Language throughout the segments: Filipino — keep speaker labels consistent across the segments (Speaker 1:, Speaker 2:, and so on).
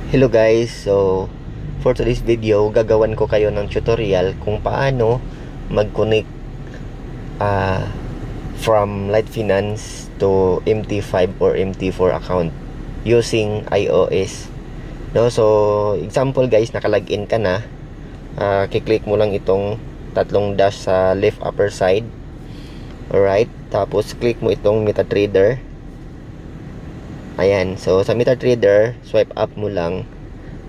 Speaker 1: Hello guys, so for today's video, gagawan ko kayo ng tutorial kung paano mag-connect from Light Finance to MT5 or MT4 account using iOS. No, so example guys, nakalagin ka na, kiklik mo lang itong tatlong dash sa left upper side. Alright, tapos click mo itong MetaTrader. Ayan, so sa MetaTrader, swipe up mo lang.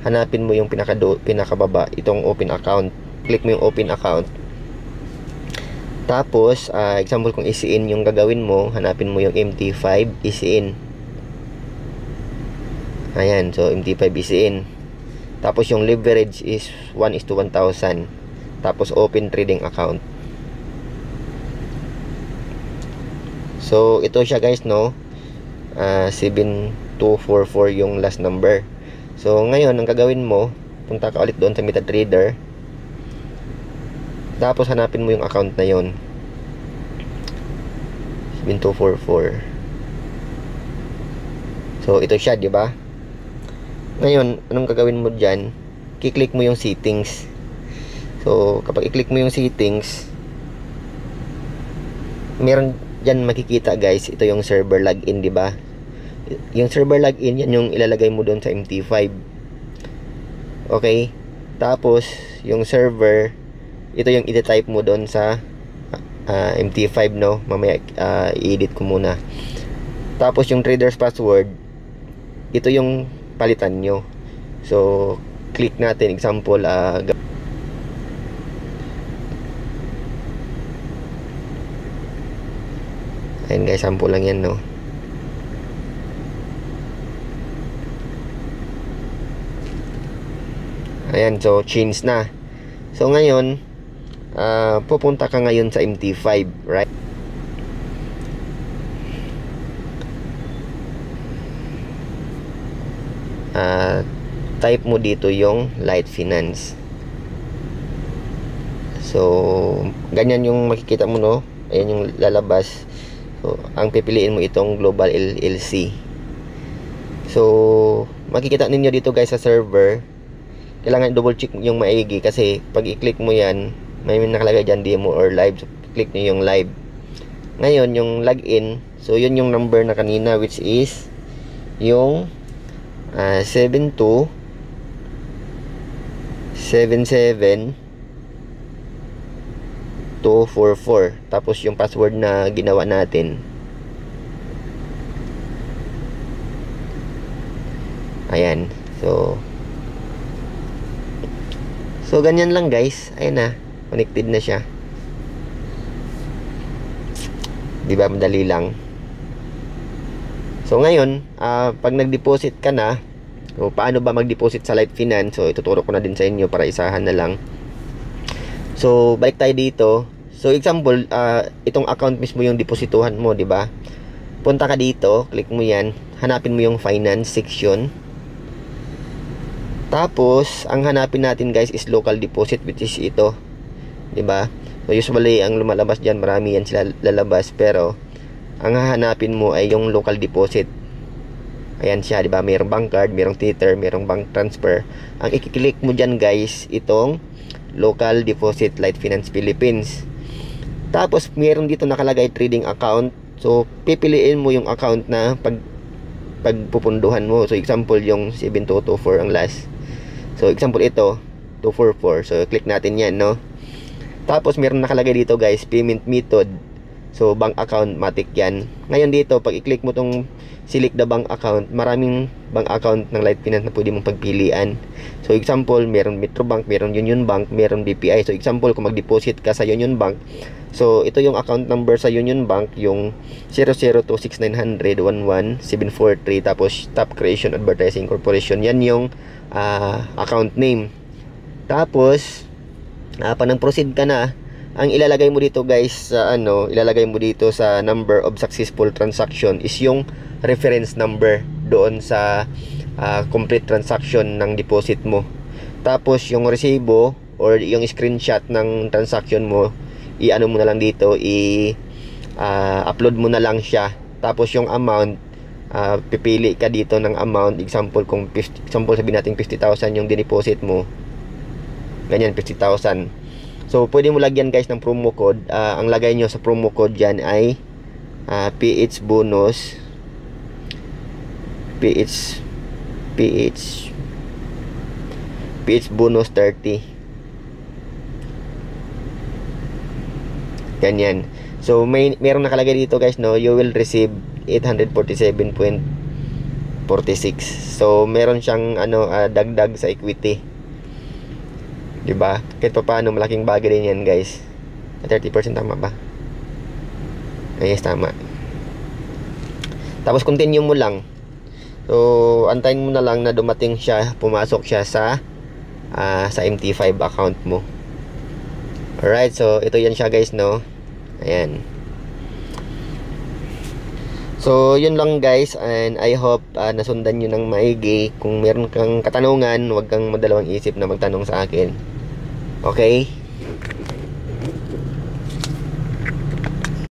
Speaker 1: Hanapin mo yung pinakababa, itong open account. Click mo yung open account. Tapos, example kung easy in yung gagawin mo, hanapin mo yung MT5, easy in. Ayan, so MT5 easy in. Tapos yung leverage is 1:1000. Tapos open trading account. So ito siya guys, no. 7244 yung last number. So ngayon ang gagawin mo, punta ka ulit doon sa MetaTrader. Tapos hanapin mo yung account na yon, 7244. So ito siya, di ba? Ngayon, anong gagawin mo diyan? Kiklik mo yung settings. So kapag i-click mo yung settings, meron diyan makikita guys, ito yung server login, di ba? Yung server login, yan yung ilalagay mo doon sa MT5. Okay? Tapos yung server, ito yung i-type mo doon sa MT5, no? Mamaya i-edit ko muna. Tapos yung trader's password, ito yung palitan nyo. So click natin, example, ayan guys, sample lang yan, no? Ayan, so change na. So ngayon, pupunta ka ngayon sa MT5, right? Type mo dito yung Light Finance. So ganyan yung makikita mo, no? Ayan yung lalabas. So ang pipiliin mo itong Global LLC. So makikita ninyo dito guys sa server, kailangan double check yung maigi kasi pag i-click mo yan, may nakalagay dyan demo or live. So click nyo yung live. Ngayon yung login, so yun yung number na kanina, which is yung 7277244. Tapos yung password na ginawa natin, ayan. So ganyan lang guys. Ayan na, connected na siya. Di ba madali lang? So ngayon, pag nag-deposit ka na, so paano ba mag-deposit sa Light Finance? So ituturo ko na din sa inyo para isahan na lang. So balik tayo dito. So example, itong account mismo yung deposituhan mo, di ba? Punta ka dito, click mo yan, hanapin mo yung finance section. Tapos ang hanapin natin guys is local deposit, which is ito, di ba? So usually ang lumalabas diyan, marami yan sila lalabas, pero ang hahanapin mo ay yung local deposit. Ayan siya, di ba? Mayroong bank card, mayroong tether, mayroong bank transfer. Ang i-click mo diyan guys, itong local deposit Light Finance Philippines. Tapos mayroon dito nakalagay trading account. So pipiliin mo yung account na pagpupunduhan mo. So example yung 7224 ang last. So example ito 244. So click natin yan, no? Tapos meron nakalagay dito guys, payment method. So bank account, matic yan. Ngayon dito, pag i-click mo tong select the bank account, maraming bank account ng Light Finance na pwede mong pagpilian. So example, meron Metrobank, meron Union Bank, meron BPI. So example, kung mag-deposit ka sa Union Bank, so ito yung account number sa Union Bank, yung 0026900117443. Tapos Top Creation Advertising Corporation, yan yung account name. Tapos pag nag-proceed ka na, ang ilalagay mo dito guys sa ilalagay mo dito sa number of successful transaction is yung reference number doon sa complete transaction ng deposit mo. Tapos yung resibo or yung screenshot ng transaction mo, i-ano mo na lang dito, upload mo na lang siya. Tapos yung amount, pipili ka dito ng amount. Example, kung sabihin natin 50,000 yung dineposit mo, ganyan 50,000. So pwede mo lagyan guys ng promo code. Ang lagay nyo sa promo code dyan ay PH bonus, PH bonus 30. Ganyan. So merong nakalagay dito guys, no, you will receive 847.46. So meron siyang dagdag sa equity. 'Di ba? Kahit pa paano malaking bagay din 'yan, guys. 30% tama ba? Yes, tama. Tapos continue mo lang. So antayin mo na lang na dumating siya, pumasok siya sa MT5 account mo. Alright, so ito yan siya guys, no. Ayan. So yun lang guys, and I hope nasundan nyo ng maigi. Kung meron kang katanungan, huwag kang madalawang isip na magtanong sa akin. Okay?